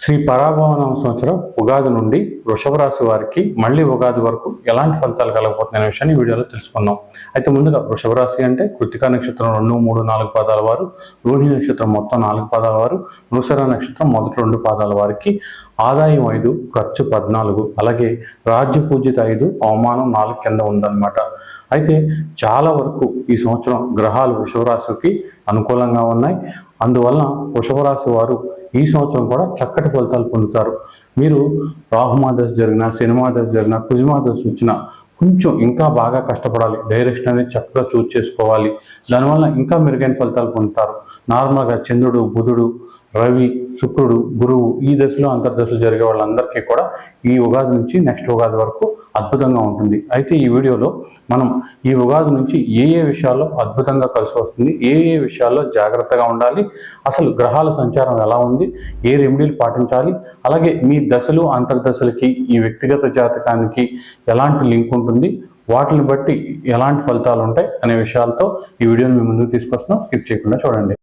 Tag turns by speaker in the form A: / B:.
A: శ్రీ పరాభవనామ సంవత్సరం ఉగాది నుండి వృషభ రాశి వారికి మళ్ళీ ఉగాది వరకు ఎలాంటి ఫలితాలు కలగబోతున్న విషయాన్ని వీడియోలో తెలుసుకుందాం. అయితే ముందుగా వృషభ రాశి అంటే కృత్తికా నక్షత్రం 2, 3, 4 పాదాల వారు, రోహిణి నక్షత్రం మొత్తం 4 పాదాల వారు, మృగశిర నక్షత్రం మొదటి 2 పాదాల వారికి ఆదాయం 5, ఖర్చు 14, అలాగే రాజ్య పూజిత 5, అవమానం 4 కింద ఉందన్నమాట. అయితే చాలా వరకు ఈ సంవత్సరం గ్రహాలు వృషభ రాశికి అనుకూలంగా ఉన్నాయి. అందువలన వృషభ రాశి వారు ఈ సంవత్సరం కూడా చక్కటి ఫలితాలు పొందుతారు. మీరు రాహుమాదశ జరిగిన, సినిమాదశ జరిగిన, కుజమాదశ వచ్చిన కొంచెం ఇంకా బాగా కష్టపడాలి. డైరెక్షన్ అనేది చక్కగా చూస్ చేసుకోవాలి. దానివల్ల ఇంకా మెరుగైన ఫలితాలు పొందుతారు. నార్మల్గా చంద్రుడు, బుధుడు, రవి, శుక్రుడు, గురువు ఈ దశలో అంతర్దశలు జరిగే వాళ్ళందరికీ కూడా ఈ ఉగాది నుంచి నెక్స్ట్ ఉగాది వరకు అద్భుతంగా ఉంటుంది. అయితే ఈ వీడియోలో మనం ఈ ఉగాది నుంచి ఏ విషయాల్లో అద్భుతంగా కలిసి వస్తుంది, ఏ విషయాల్లో జాగ్రత్తగా ఉండాలి, అసలు గ్రహాల సంచారం ఎలా ఉంది, ఏ రెమెడీలు పాటించాలి, అలాగే మీ దశలు అంతర్దశలకి ఈ వ్యక్తిగత జాతకానికి ఎలాంటి లింక్ ఉంటుంది, వాటిని బట్టి ఎలాంటి ఫలితాలు ఉంటాయి అనే విషయాలతో ఈ వీడియోని మీ ముందుకు తీసుకొస్తున్నాం. స్కిప్ చేయకుండా చూడండి.